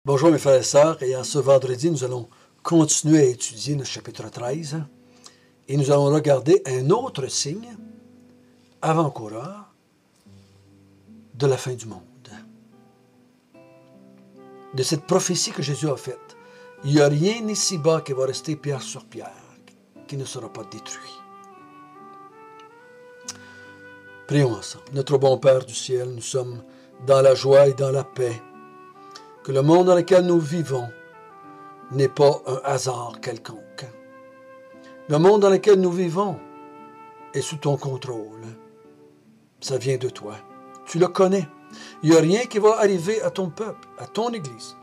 Bonjour mes frères et sœurs, et en ce vendredi, nous allons continuer à étudier le chapitre 13 et nous allons regarder un autre signe avant-coureur de la fin du monde. De cette prophétie que Jésus a faite, il n'y a rien ici-bas qui va rester pierre sur pierre, qui ne sera pas détruit. Prions ensemble. Notre bon Père du ciel, nous sommes dans la joie et dans la paix, que le monde dans lequel nous vivons n'est pas un hasard quelconque. Le monde dans lequel nous vivons est sous ton contrôle. Ça vient de toi. Tu le connais. Il n'y a rien qui va arriver à ton peuple, à ton Église,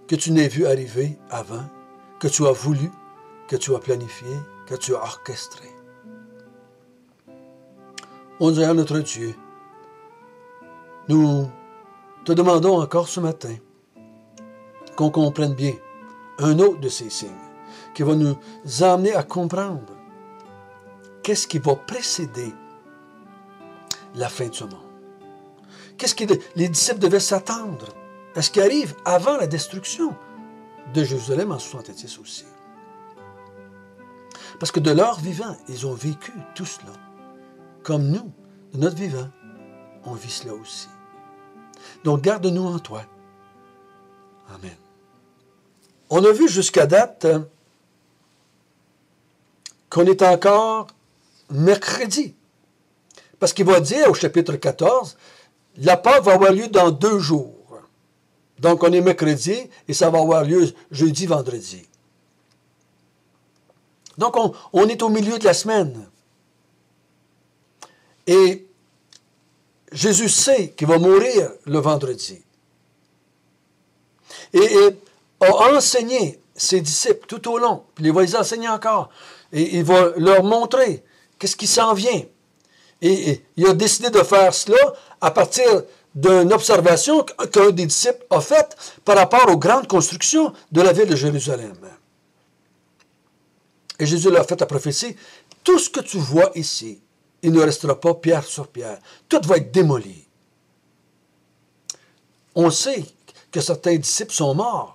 que tu n'aies vu arriver avant, que tu as voulu, que tu as planifié, que tu as orchestré. Ô Seigneur notre Dieu, nous te demandons encore ce matin qu'on comprenne bien un autre de ces signes qui va nous amener à comprendre qu'est-ce qui va précéder la fin de ce monde. Qu'est-ce que les disciples devaient s'attendre à ce qui arrive avant la destruction de Jérusalem en 70 aussi. Parce que de leur vivant, ils ont vécu tout cela. Comme nous, de notre vivant, on vit cela aussi. Donc garde-nous en toi. Amen. On a vu jusqu'à date qu'on est encore mercredi. Parce qu'il va dire au chapitre 14, la Pâque va avoir lieu dans 2 jours. Donc on est mercredi et ça va avoir lieu jeudi, vendredi. Donc on est au milieu de la semaine. Et Jésus sait qu'il va mourir le vendredi. Et a enseigné ses disciples tout au long, puis il va les enseigner encore, et il va leur montrer qu'est-ce qui s'en vient. Et il a décidé de faire cela à partir d'une observation qu'un des disciples a faite par rapport aux grandes constructions de la ville de Jérusalem. Et Jésus leur a fait la prophétie, tout ce que tu vois ici, il ne restera pas pierre sur pierre, tout va être démoli. On sait que certains disciples sont morts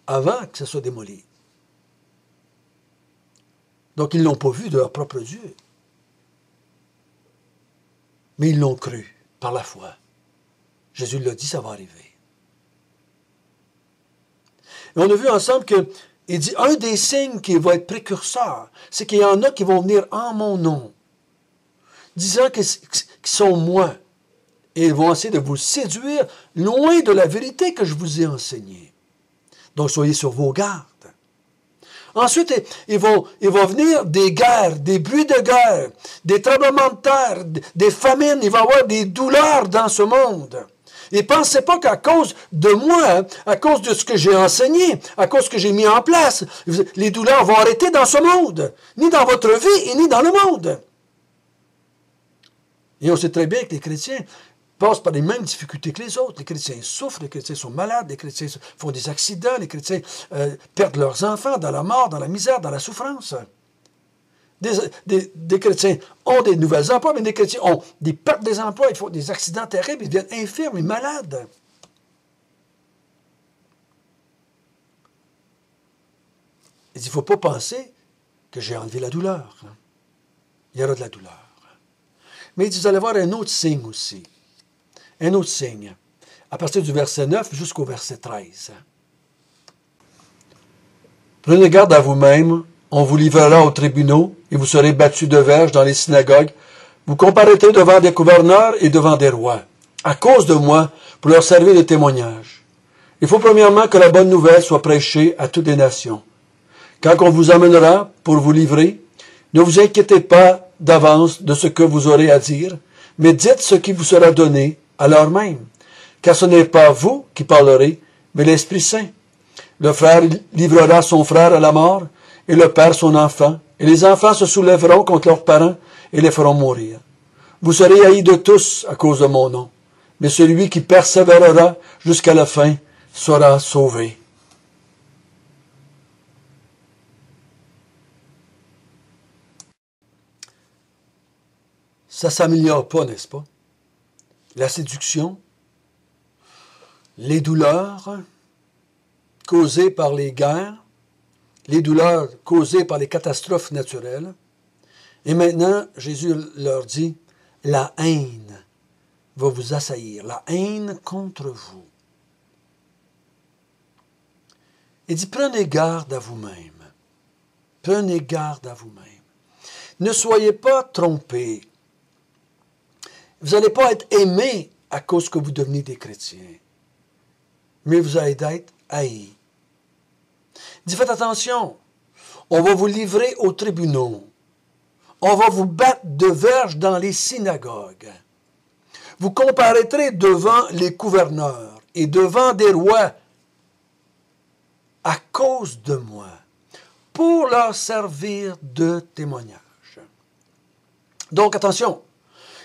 avant que ça soit démoli. Donc, ils ne l'ont pas vu de leur propre Dieu. Mais ils l'ont cru par la foi. Jésus l'a dit, ça va arriver. Et on a vu ensemble qu'il dit, un des signes qui va être précurseur, c'est qu'il y en a qui vont venir en mon nom, disant qu'ils sont moi, et ils vont essayer de vous séduire loin de la vérité que je vous ai enseignée. Donc, soyez sur vos gardes. Ensuite, il va venir des guerres, des bruits de guerre, des tremblements de terre, des famines. Il va y avoir des douleurs dans ce monde. Et pensez pas qu'à cause de moi, à cause de ce que j'ai enseigné, à cause que j'ai mis en place, les douleurs vont arrêter dans ce monde, ni dans votre vie, et ni dans le monde. Et on sait très bien que les chrétiens passent par les mêmes difficultés que les autres. Les chrétiens souffrent, les chrétiens sont malades, les chrétiens font des accidents, les chrétiens perdent leurs enfants dans la mort, dans la misère, dans la souffrance. Des chrétiens ont des nouvelles emplois, mais des chrétiens ont des pertes des emplois, ils font des accidents terribles, ils deviennent infirmes et malades. Il ne faut pas penser que j'ai enlevé la douleur. Il y aura de la douleur. Mais vous allez voir un autre signe aussi. Un autre signe, à partir du verset 9 jusqu'au verset 13. Prenez garde à vous-même, on vous livrera aux tribunaux, et vous serez battus de verges dans les synagogues. Vous comparaîtrez devant des gouverneurs et devant des rois, à cause de moi, pour leur servir de témoignage. Il faut premièrement que la bonne nouvelle soit prêchée à toutes les nations. Quand on vous amènera pour vous livrer, ne vous inquiétez pas d'avance de ce que vous aurez à dire, mais dites ce qui vous sera donné à l'heure même, car ce n'est pas vous qui parlerez, mais l'Esprit Saint. Le frère livrera son frère à la mort, et le père son enfant, et les enfants se soulèveront contre leurs parents et les feront mourir. Vous serez haïs de tous à cause de mon nom, mais celui qui persévérera jusqu'à la fin sera sauvé. Ça ne s'améliore pas, n'est-ce pas? La séduction, les douleurs, causées par les guerres, les douleurs causées par les catastrophes naturelles. Et maintenant, Jésus leur dit, la haine va vous assaillir, la haine contre vous. Il dit, prenez garde à vous-même. Prenez garde à vous-même. Ne soyez pas trompés. Vous n'allez pas être aimés à cause que vous devenez des chrétiens. Mais vous allez être haïs. Il dit, faites attention. On va vous livrer aux tribunaux. On va vous battre de verge dans les synagogues. Vous comparaîtrez devant les gouverneurs et devant des rois à cause de moi, pour leur servir de témoignage. Donc, attention,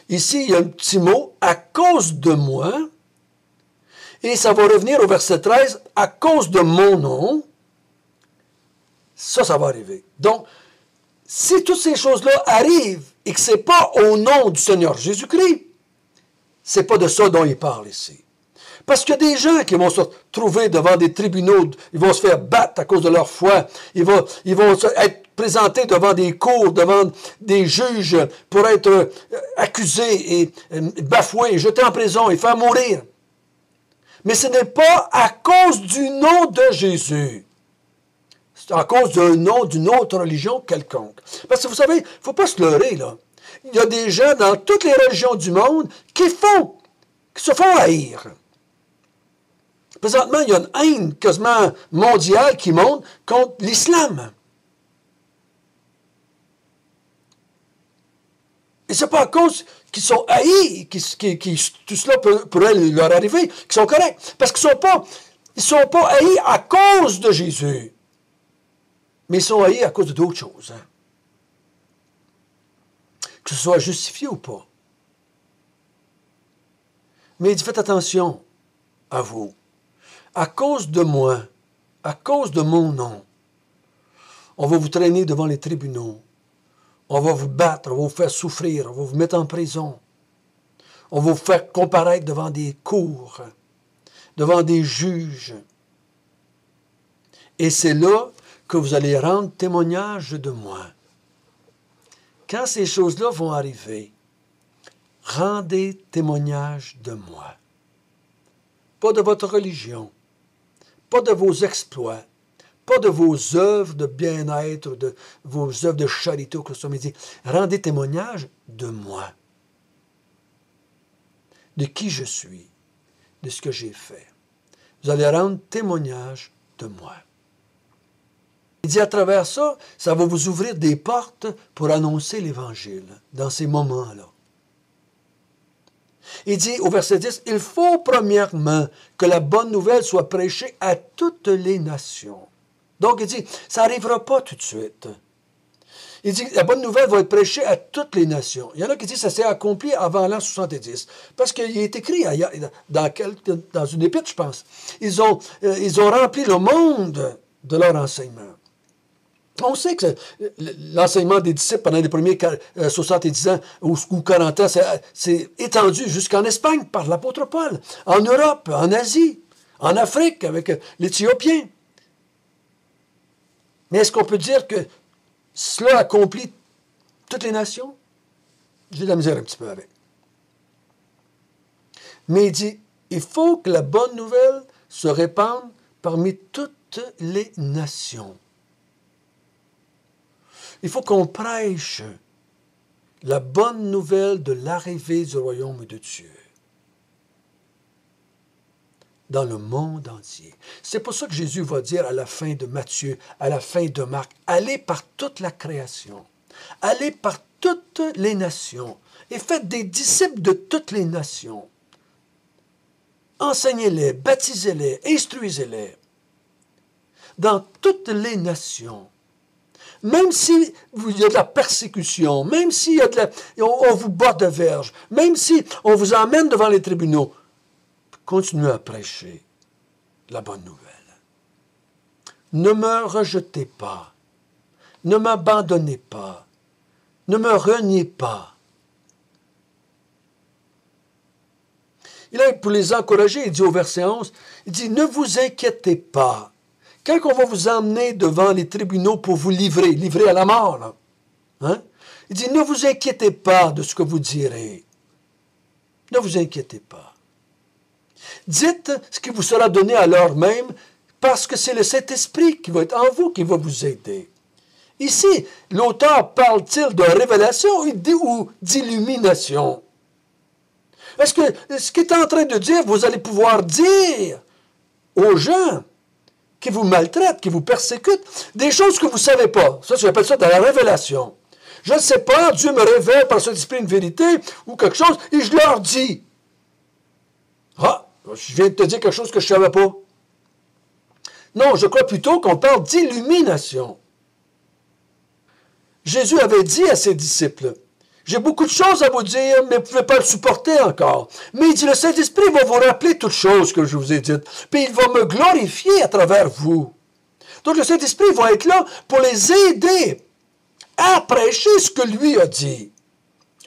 ici, il y a un petit mot, à cause de moi, et ça va revenir au verset 13, à cause de mon nom, ça va arriver. Donc, si toutes ces choses-là arrivent et que ce n'est pas au nom du Seigneur Jésus-Christ, ce n'est pas de ça dont il parle ici. Parce qu'il y a des gens qui vont se trouver devant des tribunaux, ils vont se faire battre à cause de leur foi, ils vont être présentés devant des cours, devant des juges pour être accusés et bafoués, jetés en prison et faire mourir. Mais ce n'est pas à cause du nom de Jésus. C'est à cause d'un nom d'une autre religion quelconque. Parce que vous savez, il ne faut pas se leurrer, là. Il y a des gens dans toutes les religions du monde qui se font haïr. Présentement, il y a une haine quasiment mondiale qui monte contre l'islam. Et ce n'est pas à cause qu'ils sont haïs, tout cela pourrait leur arriver, qu'ils sont corrects. Parce qu'ils ne sont pas haïs à cause de Jésus. Mais ils sont haïs à cause d'autres choses. Hein. Que ce soit justifié ou pas. Mais il dit, faites attention à vous. À cause de moi, à cause de mon nom, on va vous traîner devant les tribunaux. On va vous battre, on va vous faire souffrir, on va vous mettre en prison. On va vous faire comparaître devant des cours, devant des juges. Et c'est là que vous allez rendre témoignage de moi. Quand ces choses-là vont arriver, rendez témoignage de moi. Pas de votre religion, pas de vos exploits, pas de vos œuvres de bien-être, de vos œuvres de charité, que ce soit, mais dit, rendez témoignage de moi, de qui je suis, de ce que j'ai fait. Vous allez rendre témoignage de moi. Il dit à travers ça, ça va vous ouvrir des portes pour annoncer l'Évangile dans ces moments-là. Il dit au verset 10, « Il faut premièrement que la bonne nouvelle soit prêchée à toutes les nations. » Donc il dit, ça n'arrivera pas tout de suite. Il dit, la bonne nouvelle va être prêchée à toutes les nations. Il y en a qui disent que ça s'est accompli avant l'an 70. Parce qu'il est écrit dans une épître, je pense. Ils ont rempli le monde de leur enseignement. On sait que l'enseignement des disciples pendant les premiers 70 ans ou 40 ans, c'est étendu jusqu'en Espagne par l'apôtre Paul, en Europe, en Asie, en Afrique avec l'Éthiopien. Mais est-ce qu'on peut dire que cela accomplit toutes les nations? J'ai de la misère un petit peu avec. Mais il dit, il faut que la bonne nouvelle se répande parmi toutes les nations. Il faut qu'on prêche la bonne nouvelle de l'arrivée du royaume de Dieu dans le monde entier. C'est pour ça que Jésus va dire à la fin de Matthieu, à la fin de Marc, allez par toute la création, allez par toutes les nations et faites des disciples de toutes les nations. Enseignez-les, baptisez-les, instruisez-les dans toutes les nations. Même s'il y a de la persécution, même si on vous bat de verge, même si on vous emmène devant les tribunaux, continuez à prêcher la bonne nouvelle. Ne me rejetez pas, ne m'abandonnez pas, ne me reniez pas. Et là, pour les encourager, il dit au verset 11, il dit, ne vous inquiétez pas quand on va vous emmener devant les tribunaux pour vous livrer à la mort, là, hein? Il dit, ne vous inquiétez pas de ce que vous direz. Ne vous inquiétez pas. Dites ce qui vous sera donné à l'heure même, parce que c'est le Saint-Esprit qui va être en vous, qui va vous aider. Ici, l'auteur parle-t-il de révélation ou d'illumination? Est-ce que ce qu'il est en train de dire, vous allez pouvoir dire aux gens qui vous maltraitent, qui vous persécutent, des choses que vous ne savez pas. Ça, j'appelle ça de la révélation. Je ne sais pas, Dieu me révèle par son esprit une vérité ou quelque chose, et je leur dis. Ah, je viens de te dire quelque chose que je ne savais pas. Non, je crois plutôt qu'on parle d'illumination. Jésus avait dit à ses disciples, j'ai beaucoup de choses à vous dire, mais vous ne pouvez pas le supporter encore. Mais il dit, le Saint-Esprit va vous rappeler toutes choses que je vous ai dites, puis il va me glorifier à travers vous. Donc le Saint-Esprit va être là pour les aider à prêcher ce que lui a dit,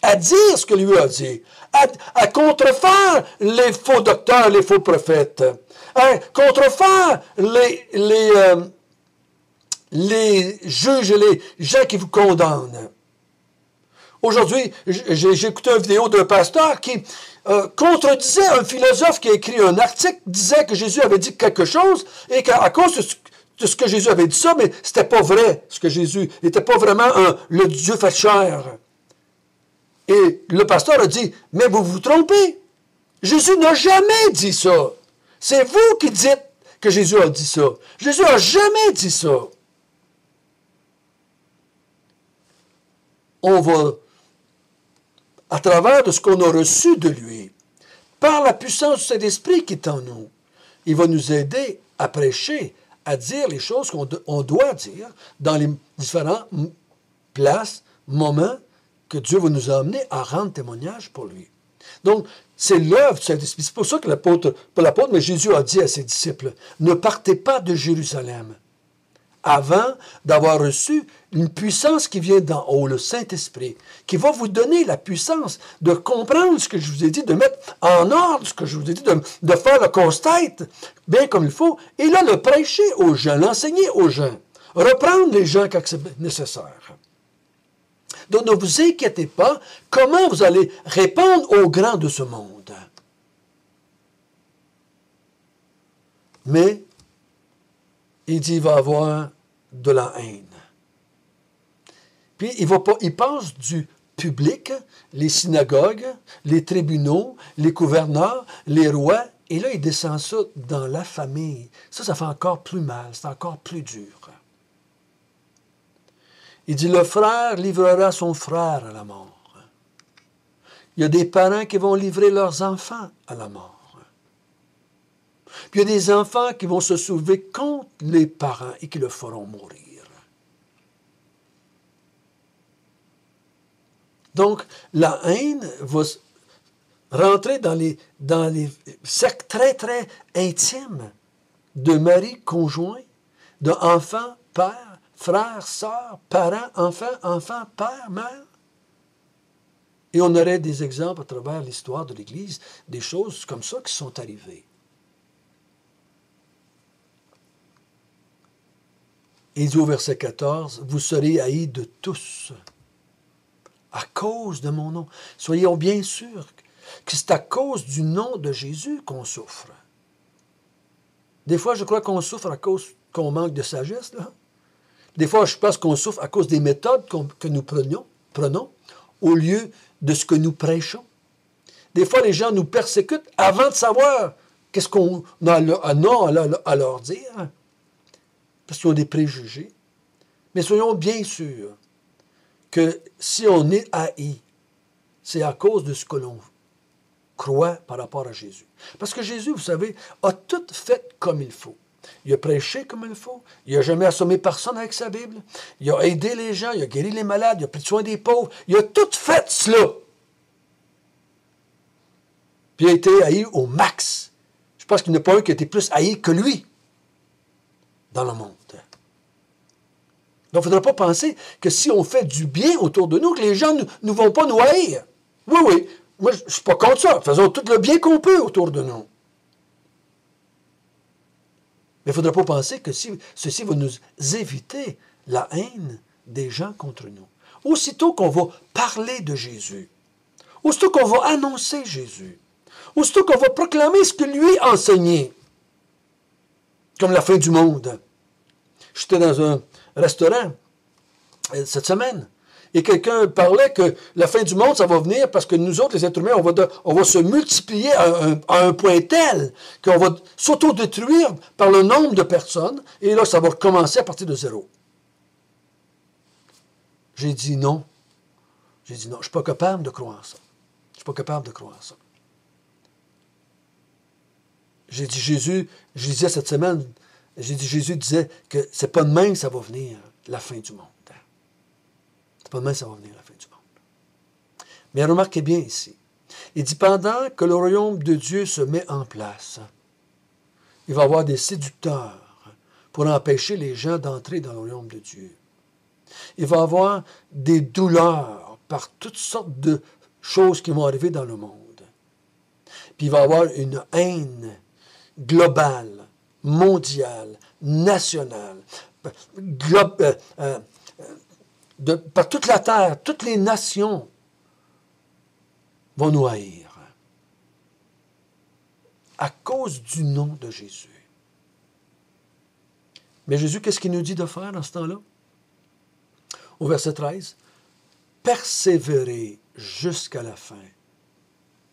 à dire ce que lui a dit, à contrefaire les faux docteurs, les faux prophètes, à contrefaire les juges et les gens qui vous condamnent. Aujourd'hui, j'ai écouté une vidéo d'un pasteur qui contredisait un philosophe qui a écrit un article, disait que Jésus avait dit quelque chose et qu'à cause de ce que Jésus avait dit ça, mais c'était pas vrai, ce que Jésus n'était pas vraiment le Dieu fait chair. Et le pasteur a dit, mais vous vous trompez. Jésus n'a jamais dit ça. C'est vous qui dites que Jésus a dit ça. Jésus n'a jamais dit ça. On va, à travers de ce qu'on a reçu de lui, par la puissance du Saint-Esprit qui est en nous, il va nous aider à prêcher, à dire les choses qu'on doit dire dans les différentes places, moments que Dieu va nous amener à rendre témoignage pour lui. Donc, c'est l'œuvre du Saint-Esprit. C'est pour ça que l'apôtre, mais Jésus a dit à ses disciples, ne partez pas de Jérusalem avant d'avoir reçu une puissance qui vient d'en haut, le Saint-Esprit, qui va vous donner la puissance de comprendre ce que je vous ai dit, de mettre en ordre ce que je vous ai dit, de faire le constat bien comme il faut, et là, le prêcher aux gens, l'enseigner aux gens, reprendre les gens quand c'est nécessaire. Donc, ne vous inquiétez pas, comment vous allez répondre aux grands de ce monde. Mais, il dit, il va y avoir de la haine. Puis, il passe du public, les synagogues, les tribunaux, les gouverneurs, les rois, et là, il descend ça dans la famille. Ça fait encore plus mal, c'est encore plus dur. Il dit, le frère livrera son frère à la mort. Il y a des parents qui vont livrer leurs enfants à la mort. Puis il y a des enfants qui vont se soulever contre les parents et qui le feront mourir. Donc, la haine va rentrer dans les cercles très, très intimes de mari, conjoint, d'enfants, père, frères, sœurs, parents, enfants, père, mère. Et on aurait des exemples à travers l'histoire de l'Église, des choses comme ça qui sont arrivées. Il dit au verset 14, « Vous serez haïs de tous, à cause de mon nom. » Soyons bien sûrs que c'est à cause du nom de Jésus qu'on souffre. Des fois, je crois qu'on souffre à cause qu'on manque de sagesse, là. Des fois, je pense qu'on souffre à cause des méthodes que nous prenons au lieu de ce que nous prêchons. Des fois, les gens nous persécutent avant de savoir qu'est-ce qu'on a à leur dire, parce qu'ils ont des préjugés. Mais soyons bien sûrs que si on est haï, c'est à cause de ce que l'on croit par rapport à Jésus. Parce que Jésus, vous savez, a tout fait comme il faut. Il a prêché comme il faut. Il n'a jamais assommé personne avec sa Bible. Il a aidé les gens. Il a guéri les malades. Il a pris soin des pauvres. Il a tout fait cela. Puis il a été haï au max. Je pense qu'il n'y en a pas un qui a été plus haï que lui dans le monde. Donc, il ne faudra pas penser que si on fait du bien autour de nous, que les gens ne vont pas nous haïr. Oui, oui. Moi, je ne suis pas contre ça. Faisons tout le bien qu'on peut autour de nous. Mais il ne faudra pas penser que ceci va nous éviter la haine des gens contre nous. Aussitôt qu'on va parler de Jésus, aussitôt qu'on va annoncer Jésus, aussitôt qu'on va proclamer ce que lui a enseigné, comme la fin du monde. J'étais dans un restaurant cette semaine, et quelqu'un parlait que la fin du monde, ça va venir parce que nous autres, les êtres humains, on va se multiplier à un point tel qu'on va s'autodétruire par le nombre de personnes, et là, ça va recommencer à partir de zéro. J'ai dit non. J'ai dit non, je ne suis pas capable de croire ça. Je ne suis pas capable de croire ça. J'ai dit Jésus, je disais cette semaine, j'ai dit Jésus disait que c'est pas demain que ça va venir, la fin du monde. C'est pas demain que ça va venir, la fin du monde. Mais remarquez bien ici, il dit pendant que le royaume de Dieu se met en place, il va y avoir des séducteurs pour empêcher les gens d'entrer dans le royaume de Dieu. Il va y avoir des douleurs par toutes sortes de choses qui vont arriver dans le monde. Puis il va y avoir une haine globale, mondiale, nationale, par toute la terre, toutes les nations vont nous haïr à cause du nom de Jésus. Mais Jésus, qu'est-ce qu'il nous dit de faire dans ce temps-là? Au verset 13, « Persévérez jusqu'à la fin,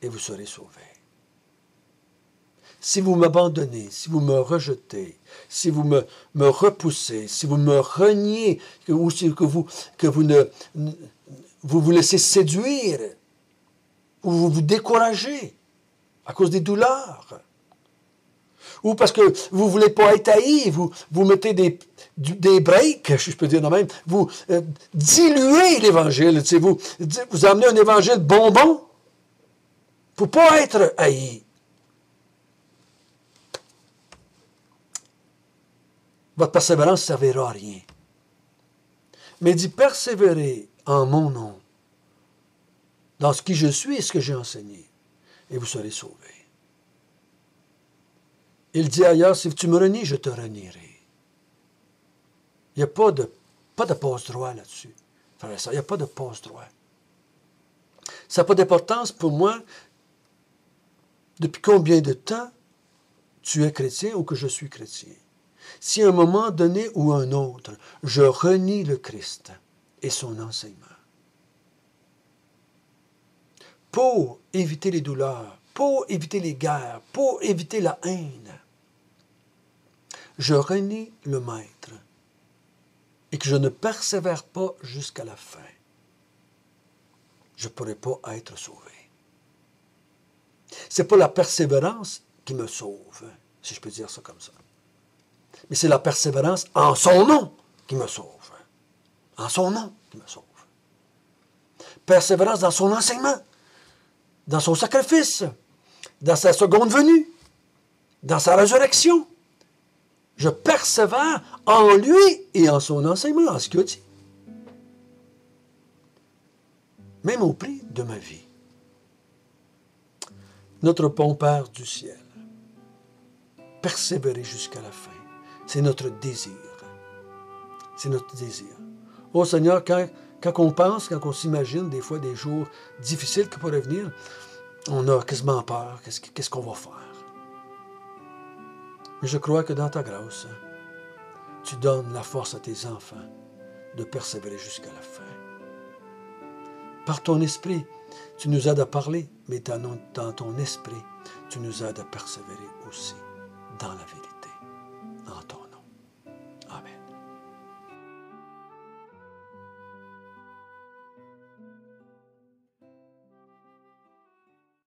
et vous serez sauvés. » Si vous m'abandonnez, si vous me rejetez, si vous me repoussez, si vous me reniez, ou si que vous vous laissez séduire, ou vous vous découragez à cause des douleurs, ou parce que vous ne voulez pas être haï, vous mettez des breaks, je peux dire de même, vous diluez l'Évangile, vous amenez un Évangile bonbon pour ne pas être haï. Votre persévérance ne servira à rien. Mais il dit, persévérez en mon nom, dans ce qui je suis et ce que j'ai enseigné, et vous serez sauvés. Il dit ailleurs, si tu me renies, je te renierai. Il n'y a pas de passe-droit là-dessus. Il n'y a pas de passe-droit. Ça n'a pas d'importance pour moi depuis combien de temps tu es chrétien ou que je suis chrétien. Si à un moment donné ou un autre, je renie le Christ et son enseignement, pour éviter les douleurs, pour éviter les guerres, pour éviter la haine, je renie le Maître et que je ne persévère pas jusqu'à la fin, je ne pourrai pas être sauvé. Ce n'est pas la persévérance qui me sauve, si je peux dire ça comme ça. Mais c'est la persévérance en son nom qui me sauve. En son nom qui me sauve. Persévérance dans son enseignement, dans son sacrifice, dans sa seconde venue, dans sa résurrection. Je persévère en lui et en son enseignement, en ce qu'il a dit. Même au prix de ma vie. Notre bon Père du ciel, persévérer jusqu'à la fin. C'est notre désir. C'est notre désir. Oh Seigneur, quand on pense, quand on s'imagine des fois des jours difficiles qui pourraient venir, on a quasiment peur. Qu'est-ce qu'on va faire? Mais je crois que dans ta grâce, tu donnes la force à tes enfants de persévérer jusqu'à la fin. Par ton esprit, tu nous aides à parler, mais dans ton esprit, tu nous aides à persévérer aussi dans la vérité. En ton